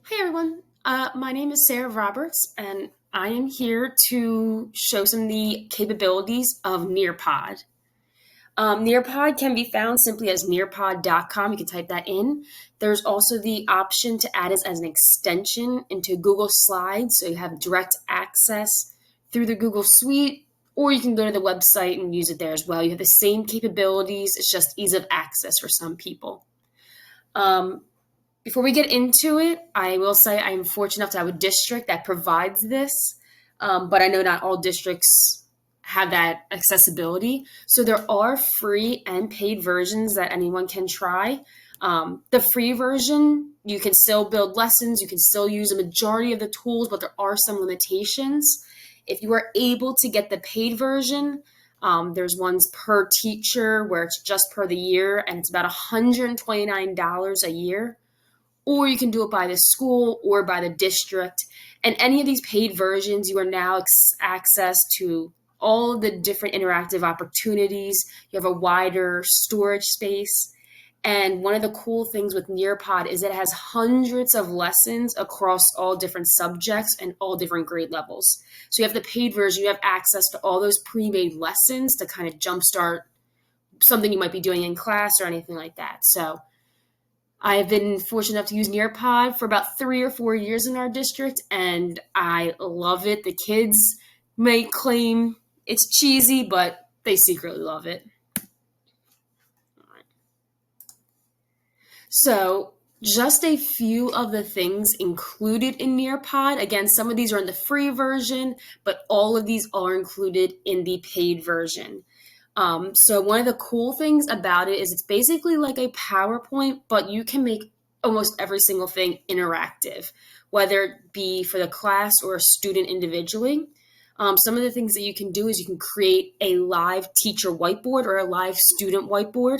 Hey everyone, my name is Sarah Roberts, and I am here to show some of the capabilities of NearPod. NearPod can be found simply as nearpod.com. You can type that in. There's also the option to add it as an extension into Google Slides, so you have direct access through the Google Suite, or you can go to the website and use it there as well. You have the same capabilities, it's just ease of access for some people. Um, Before we get into it, I will say I am fortunate enough to have a district that provides this, but I know not all districts have that accessibility. So there are free and paid versions that anyone can try. The free version, you can still build lessons, you can still use a majority of the tools, but there are some limitations. If you are able to get the paid version, there's ones per teacher where it's just per the year, and it's about $129 a year, or you can do it by the school or by the district. And any of these paid versions, you are now access to all of the different interactive opportunities. You have a wider storage space. And one of the cool things with NearPod is it has hundreds of lessons across all different subjects and all different grade levels. So you have the paid version, you have access to all those pre-made lessons to kind of jumpstart something you might be doing in class or anything like that. So I've been fortunate enough to use NearPod for about 3 or 4 years in our district, and I love it. The kids may claim it's cheesy, but they secretly love it. So, just a few of the things included in NearPod. Again, some of these are in the free version, but all of these are included in the paid version. So one of the cool things about it is it's basically like a PowerPoint, but you can make almost every single thing interactive, whether it be for the class or a student individually. Some of the things that you can do is you can create a live teacher whiteboard or a live student whiteboard.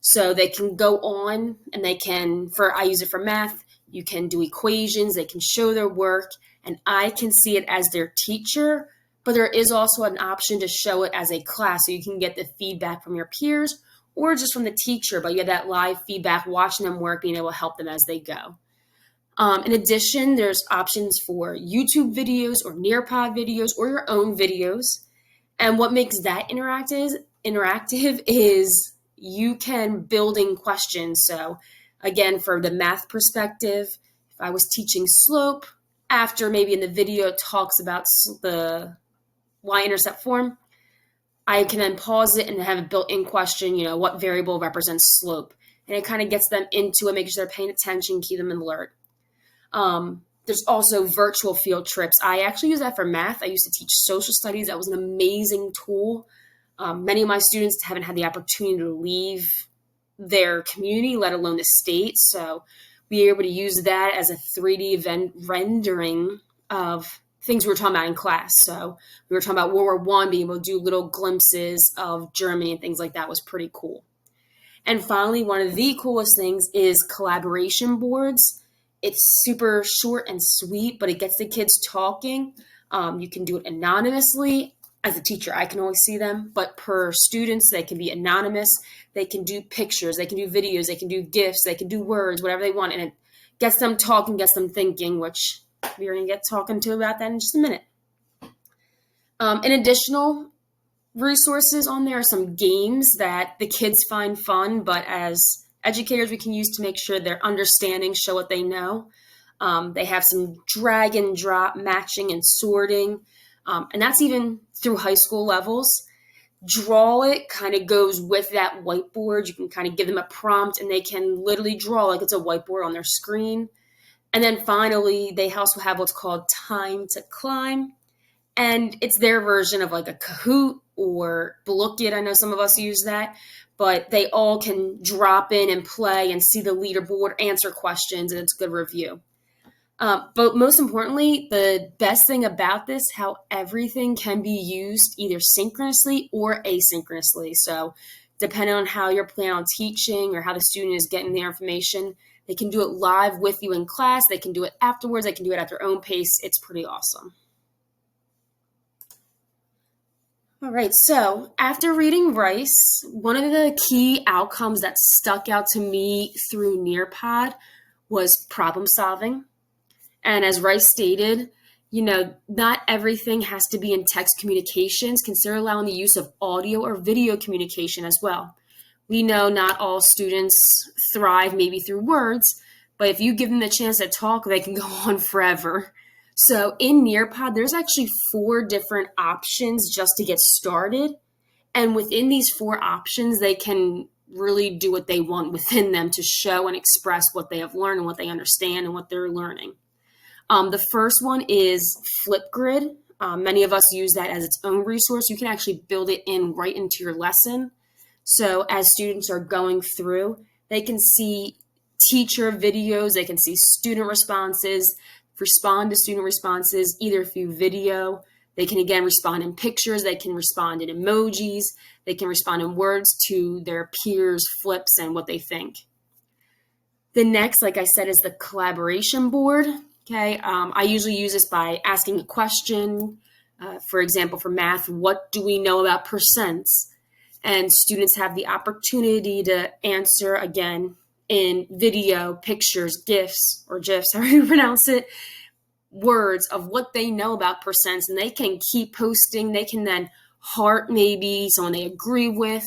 So they can go on and I use it for math, you can do equations, they can show their work, and I can see it as their teacher. But there is also an option to show it as a class, so you can get the feedback from your peers or just from the teacher, but you have that live feedback, watching them work, being able to help them as they go. In addition, there's options for YouTube videos or NearPod videos or your own videos. And what makes that interactive is you can build in questions. So again, for the math perspective, if I was teaching slope, after maybe in the video it talks about the y-intercept form, I can then pause it and have a built-in question, what variable represents slope? And it kind of gets them into it, making sure they're paying attention, keep them alert. There's also virtual field trips. I actually use that for math. I used to teach social studies. That was an amazing tool. Many of my students haven't had the opportunity to leave their community, let alone the state. So we were able to use that as a 3D event rendering of things we were talking about in class. So we were talking about World War I, being able to do little glimpses of Germany and things like that was pretty cool. And finally, one of the coolest things is collaboration boards. It's super short and sweet, but it gets the kids talking. You can do it anonymously. As a teacher, I can always see them, but per students, they can be anonymous. They can do pictures, they can do videos, they can do GIFs, they can do words, whatever they want. And it gets them talking, gets them thinking, which we're going to get talking to about that in just a minute. In additional resources on there are some games that the kids find fun, but as educators, we can use to make sure they're understanding, show what they know. They have some drag and drop matching and sorting. And that's even through high school levels. Draw It kind of goes with that whiteboard. You can kind of give them a prompt and they can literally draw like it's a whiteboard on their screen. And then finally, they also have what's called Time to Climb. And it's their version of like a Kahoot or Look It. I know some of us use that, but they all can drop in and play and see the leaderboard, answer questions, and it's a good review. But most importantly, the best thing about this, how everything can be used either synchronously or asynchronously. So depending on how you're planning on teaching or how the student is getting the information, they can do it live with you in class. They can do it afterwards. They can do it at their own pace. It's pretty awesome. All right, so after reading Rice, one of the key outcomes that stuck out to me through NearPod was problem solving. And as Rice stated, not everything has to be in text communications. Consider allowing the use of audio or video communication as well. We know not all students thrive maybe through words, but if you give them the chance to talk, they can go on forever. So in NearPod, there's actually 4 different options just to get started. And within these 4 options, they can really do what they want within them to show and express what they have learned and what they understand and what they're learning. The first one is Flipgrid. Many of us use that as its own resource. You can actually build it in right into your lesson. So as students are going through, they can see teacher videos, they can see student responses, respond to student responses either through video. They can again respond in pictures, they can respond in emojis, they can respond in words to their peers' flips and what they think. The next, like I said, is the collaboration board. Okay, I usually use this by asking a question. For example, for math, what do we know about percents? And students have the opportunity to answer again in video, pictures, GIFs, or GIFs, however you pronounce it, words of what they know about percents, and they can keep posting. They can then heart maybe someone they agree with.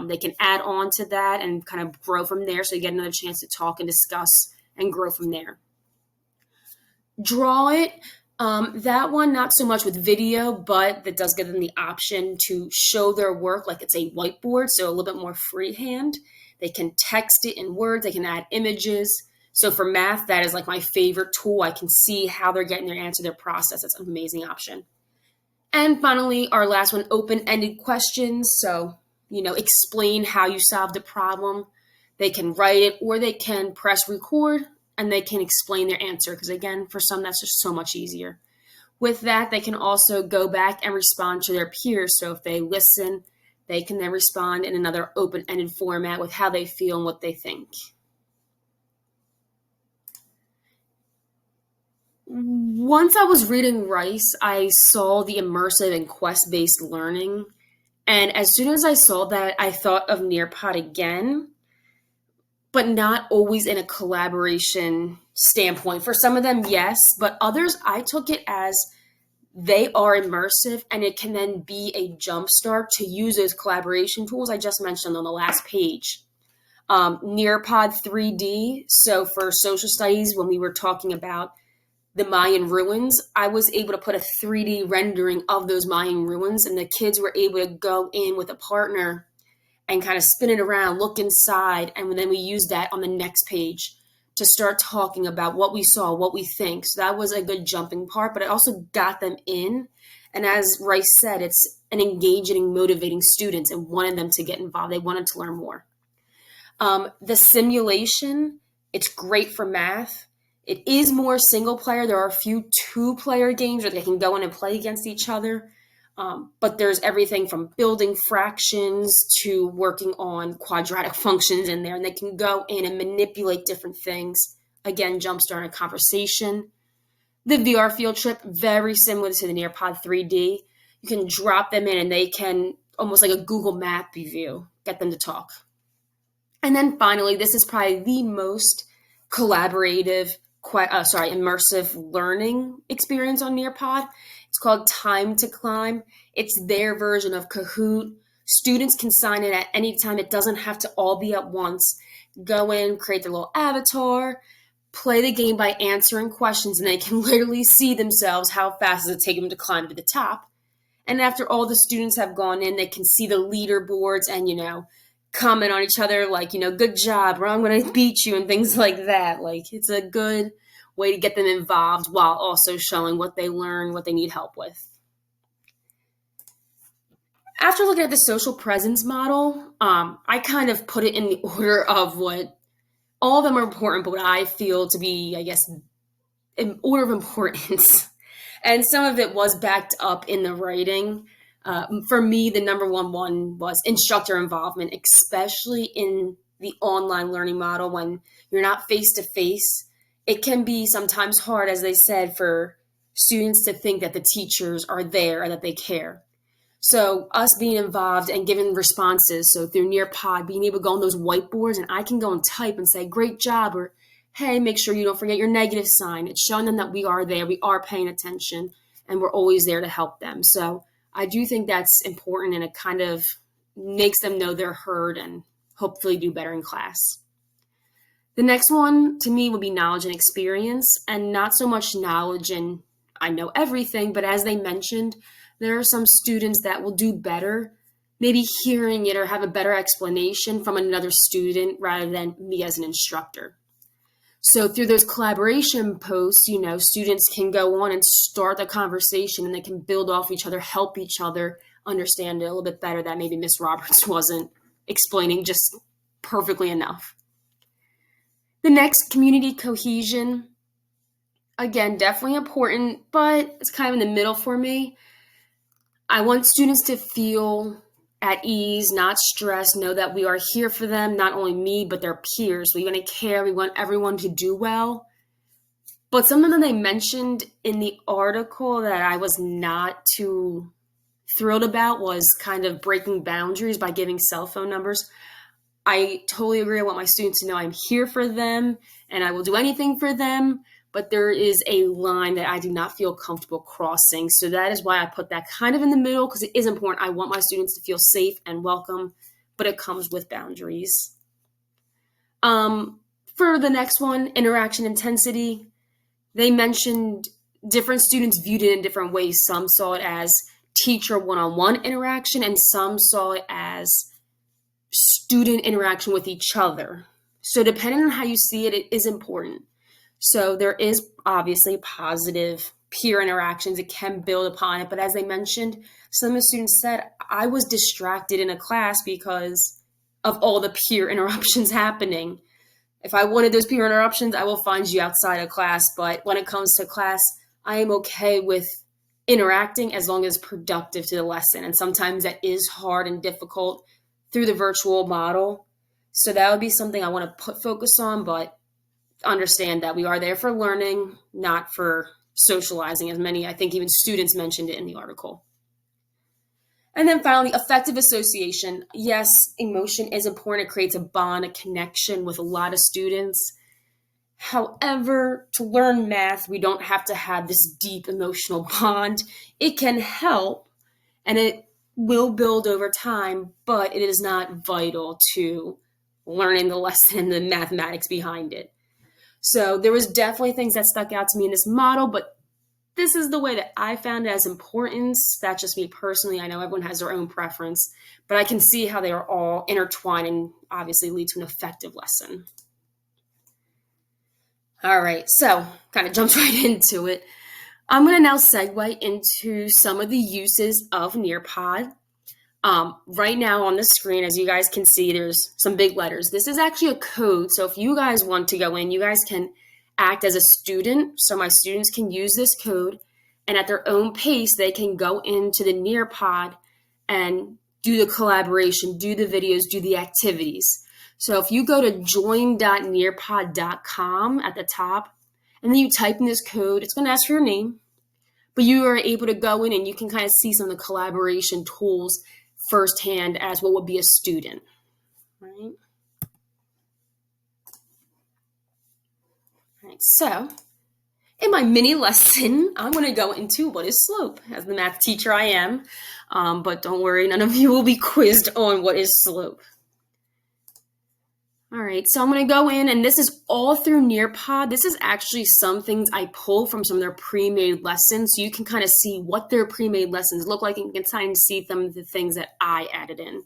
They can add on to that and kind of grow from there. So you get another chance to talk and discuss and grow from there. Draw It. That one, not so much with video, but that does give them the option to show their work like it's a whiteboard, so a little bit more freehand. They can text it in words, they can add images. So for math, that is like my favorite tool. I can see how they're getting their answer, their process. That's an amazing option. And finally, our last one, open-ended questions. So, explain how you solved the problem. They can write it or they can press record and they can explain their answer because, again, for some, that's just so much easier. With that, they can also go back and respond to their peers. So if they listen, they can then respond in another open-ended format with how they feel and what they think. Once I was reading Rice, I saw the immersive and quest-based learning. And as soon as I saw that, I thought of NearPod again, but not always in a collaboration standpoint. For some of them, yes, but others, I took it as they are immersive and it can then be a jumpstart to use those collaboration tools I just mentioned on the last page. NearPod 3D, so for social studies, when we were talking about the Mayan ruins, I was able to put a 3D rendering of those Mayan ruins, and the kids were able to go in with a partner and kind of spin it around, look inside, and then we used that on the next page to start talking about what we saw, what we think. So that was a good jumping part, but it also got them in. And as Rice said, it's an engaging and motivating students and wanted them to get involved. They wanted to learn more. The simulation, it's great for math. It is more single player. There are a few 2-player games where they can go in and play against each other. But there's everything from building fractions to working on quadratic functions in there. And they can go in and manipulate different things. Again, jumpstart a conversation. The VR field trip, very similar to the NearPod 3D. You can drop them in and they can, almost like a Google Map view, get them to talk. And then finally, this is probably the most collaborative, immersive learning experience on NearPod. It's called Time to Climb. It's their version of Kahoot. Students can sign in at any time. It doesn't have to all be at once. Go in, create their little avatar, play the game by answering questions, and they can literally see themselves how fast does it take them to climb to the top. And after all the students have gone in, they can see the leaderboards and, comment on each other like, good job, or I'm going to beat you and things like that. Like, it's a good way to get them involved while also showing what they learn, what they need help with. After looking at the social presence model, I kind of put it in the order of what all of them are important, but what I feel to be, I guess, in order of importance. And some of it was backed up in the writing. For me, the number one was instructor involvement, especially in the online learning model when you're not face-to-face. It can be sometimes hard, as they said, for students to think that the teachers are there and that they care. So us being involved and giving responses, so through NearPod, being able to go on those whiteboards and I can go and type and say, great job, or hey, make sure you don't forget your negative sign. It's showing them that we are there, we are paying attention, and we're always there to help them. So I do think that's important, and it kind of makes them know they're heard and hopefully do better in class. The next one to me would be knowledge and experience, and not so much knowledge and I know everything, but as they mentioned, there are some students that will do better maybe hearing it or have a better explanation from another student rather than me as an instructor. So through those collaboration posts, students can go on and start the conversation and they can build off each other, help each other understand it a little bit better that maybe Miss Roberts wasn't explaining just perfectly enough. The next, community cohesion. Again, definitely important, but it's kind of in the middle for me. I want students to feel at ease, not stressed, know that we are here for them, not only me, but their peers. We want to care. We want everyone to do well. But something that they mentioned in the article that I was not too thrilled about was kind of breaking boundaries by giving cell phone numbers. I totally agree. I want my students to know I'm here for them and I will do anything for them. But there is a line that I do not feel comfortable crossing. So that is why I put that kind of in the middle, because it is important. I want my students to feel safe and welcome, but it comes with boundaries. For the next one, interaction intensity, they mentioned different students viewed it in different ways. Some saw it as teacher one-on-one interaction, and some saw it as student interaction with each other. So depending on how you see it, it is important. So there is obviously positive peer interactions. It can build upon it. But as they mentioned, some of the students said, I was distracted in a class because of all the peer interruptions happening. If I wanted those peer interruptions, I will find you outside of class. But when it comes to class, I am okay with interacting as long as productive to the lesson. And sometimes that is hard and difficult through the virtual model. So that would be something I want to put focus on, but understand that we are there for learning, not for socializing, as many, I think even students mentioned it in the article. And then finally, effective association. Yes, emotion is important. It creates a bond, a connection with a lot of students. However, to learn math, we don't have to have this deep emotional bond. It can help, and it will build over time, but it is not vital to learning the lesson and the mathematics behind it. So there was definitely things that stuck out to me in this model, but this is the way that I found it as importance. That's just me personally. I know everyone has their own preference, but I can see how they are all intertwined and obviously lead to an effective lesson. All right, so kind of jumped right into it. I'm going to now segue into some of the uses of NearPod. Right now on the screen, as you guys can see, there's some big letters. This is actually a code. So if you guys want to go in, you guys can act as a student. So my students can use this code, and at their own pace, they can go into the NearPod and do the collaboration, do the videos, do the activities. So if you go to join.nearpod.com at the top, and then you type in this code, it's going to ask for your name, but you are able to go in and you can kind of see some of the collaboration tools firsthand as what would be a student, right? All right, so in my mini lesson, I'm going to go into what is slope. As the math teacher I am, but don't worry, none of you will be quizzed on what is slope. All right, so I'm going to go in, and this is all through NearPod. This is actually some things I pulled from some of their pre-made lessons, so you can kind of see what their pre-made lessons look like, and you can kind of see some of the things that I added in.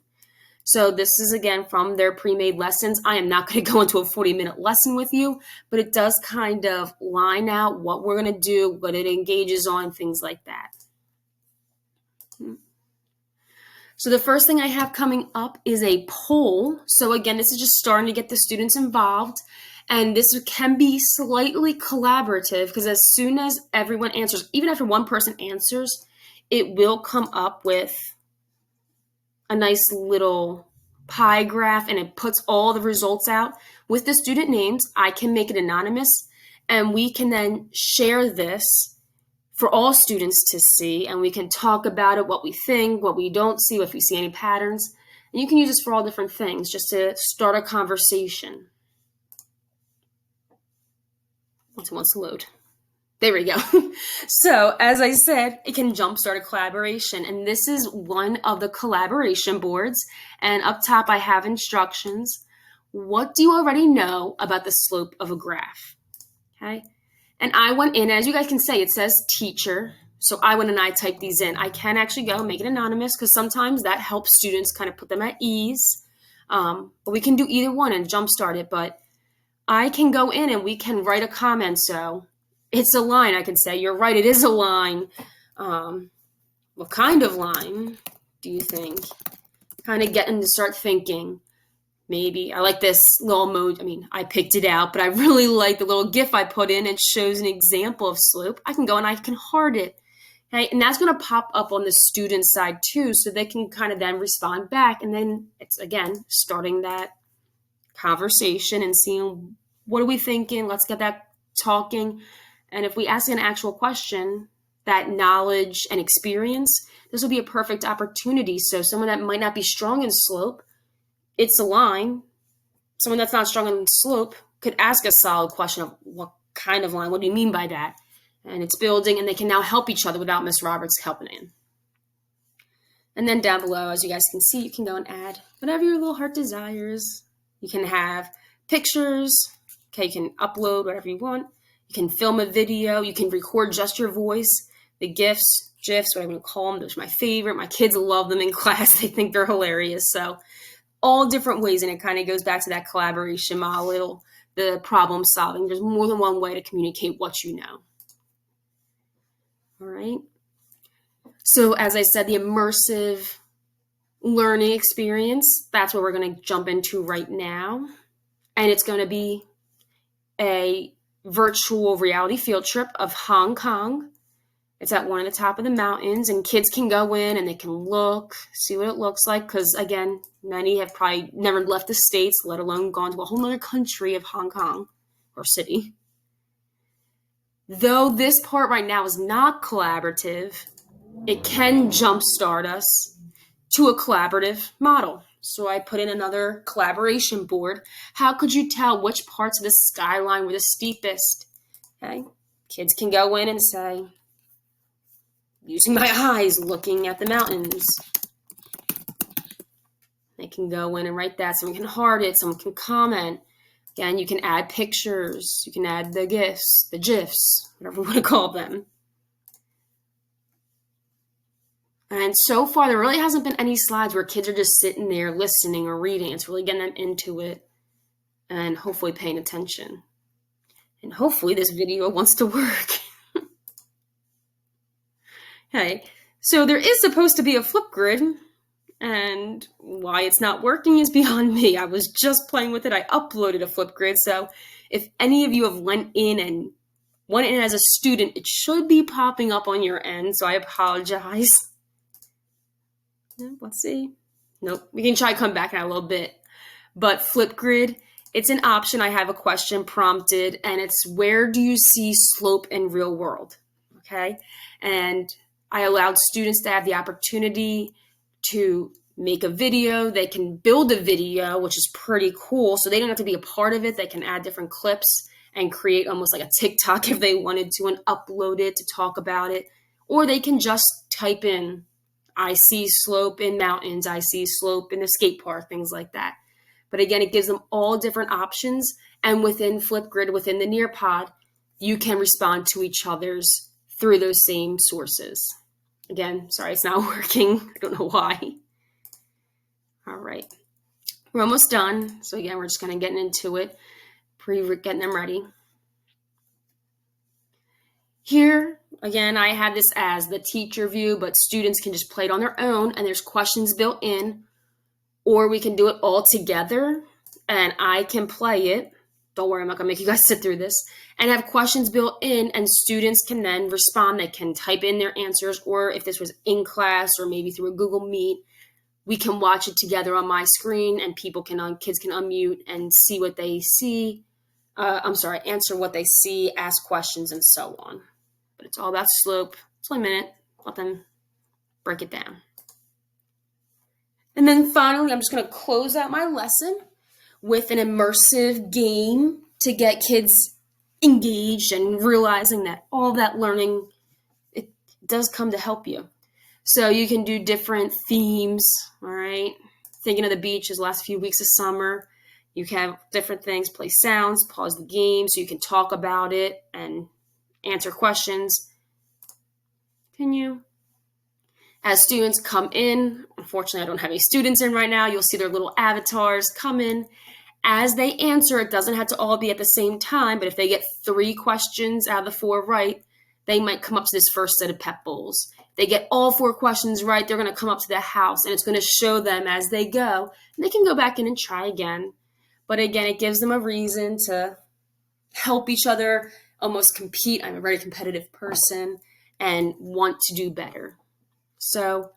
So this is, again, from their pre-made lessons. I am not going to go into a 40-minute lesson with you, but it does kind of line out what we're going to do, what it engages on, things like that. So the first thing I have coming up is a poll. So again, this is just starting to get the students involved. And this can be slightly collaborative because as soon as everyone answers, even after one person answers, it will come up with a nice little pie graph, and it puts all the results out with the student names. I can make it anonymous, and we can then share this for all students to see, and we can talk about it, what we think, what we don't see, if we see any patterns. And you can use this for all different things, just to start a conversation. Once it wants to load. There we go. So, as I said, it can jumpstart a collaboration. And this is one of the collaboration boards. And up top, I have instructions. What do you already know about the slope of a graph? Okay. And I went in, as you guys can say, it says teacher. So I went and I typed these in. I can actually go and make it anonymous because sometimes that helps students kind of put them at ease. But we can do either one and jumpstart it. But I can go in and we can write a comment. So it's a line. I can say, you're right, it is a line. What kind of line do you think? Kind of getting to start thinking. Maybe I like this little emoji. I mean, I picked it out, but I really like the little GIF I put in. It shows an example of slope. I can go and I can heart it. Okay, and that's going to pop up on the student side too, so they can kind of then respond back. And then it's, again, starting that conversation and seeing what are we thinking. Let's get that talking. And if we ask an actual question, that knowledge and experience, this will be a perfect opportunity. So someone that might not be strong in slope, it's a line. Someone that's not strong in slope could ask a solid question of what kind of line? What do you mean by that? And it's building, and they can now help each other without Miss Roberts helping in. And then down below, as you guys can see, you can go and add whatever your little heart desires. You can have pictures. Okay, you can upload whatever you want. You can film a video. You can record just your voice. The GIFs, GIFs, whatever you call them, those are my favorite. My kids love them in class. They think they're hilarious. So all different ways, and it kind of goes back to that collaboration model, the problem solving. There's more than one way to communicate what you know. All right. So as I said, the immersive learning experience, that's what we're going to jump into right now. And it's going to be a virtual reality field trip of Hong Kong. It's at one of the top of the mountains, and kids can go in and they can look, see what it looks like. Because again, many have probably never left the States, let alone gone to a whole other country of Hong Kong or city. Though this part right now is not collaborative, it can jumpstart us to a collaborative model. So I put in another collaboration board. How could you tell which parts of the skyline were the steepest? Okay, kids can go in and say, using my eyes, looking at the mountains. They can go in and write that. Someone can heart it. Someone can comment. Again, you can add pictures. You can add the GIFs, the GIFs, whatever you want to call them. And so far, there really hasn't been any slides where kids are just sitting there listening or reading. It's really getting them into it and hopefully paying attention. And hopefully this video wants to work. Okay, so there is supposed to be a flip grid, and why it's not working is beyond me. I was just playing with it. I uploaded a flip grid, so if any of you have went in as a student, it should be popping up on your end, so I apologize. Let's see. Nope, we can try to come back in a little bit. But Flipgrid, it's an option. I have a question prompted, and it's where do you see slope in real world? Okay, and I allowed students to have the opportunity to make a video. They can build a video, which is pretty cool. So they don't have to be a part of it. They can add different clips and create almost like a TikTok if they wanted to and upload it to talk about it. Or they can just type in, I see slope in mountains, I see slope in the skate park, things like that. But again, it gives them all different options. And within Flipgrid, within the NearPod, you can respond to each other's through those same sources. Again, sorry, it's not working. I don't know why. All right. We're almost done. So again, we're just kind of getting into it, getting them ready. Here, again, I have this as the teacher view, but students can just play it on their own, and there's questions built in, or we can do it all together, and I can play it. Don't worry, I'm not going to make you guys sit through this. And have questions built in, and students can then respond. They can type in their answers, or if this was in class or maybe through a Google Meet, we can watch it together on my screen, and kids can unmute and see what they see. Answer what they see, ask questions, and so on. But it's all about slope. It's only a minute. Let them break it down. And then finally, I'm just going to close out my lesson with an immersive game to get kids engaged and realizing that all that learning, it does come to help you. So you can do different themes, all right? Thinking of the beach is the last few weeks of summer. You can have different things, play sounds, pause the game so you can talk about it and answer questions. Continue. As students come in, unfortunately I don't have any students in right now, you'll see their little avatars come in. As they answer, it doesn't have to all be at the same time, but if they get 3 questions out of the 4 right, they might come up to this first set of pep bowls. They get all 4 questions right, they're going to come up to the house, and it's going to show them as they go, and they can go back in and try again. But again, it gives them a reason to help each other, almost compete. I'm a very competitive person and want to do better. So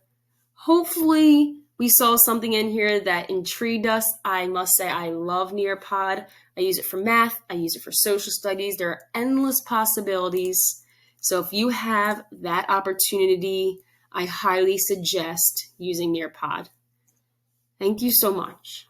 hopefully we saw something in here that intrigued us. I must say I love NearPod. I use it for math. I use it for social studies. There are endless possibilities. So if you have that opportunity, I highly suggest using NearPod. Thank you so much.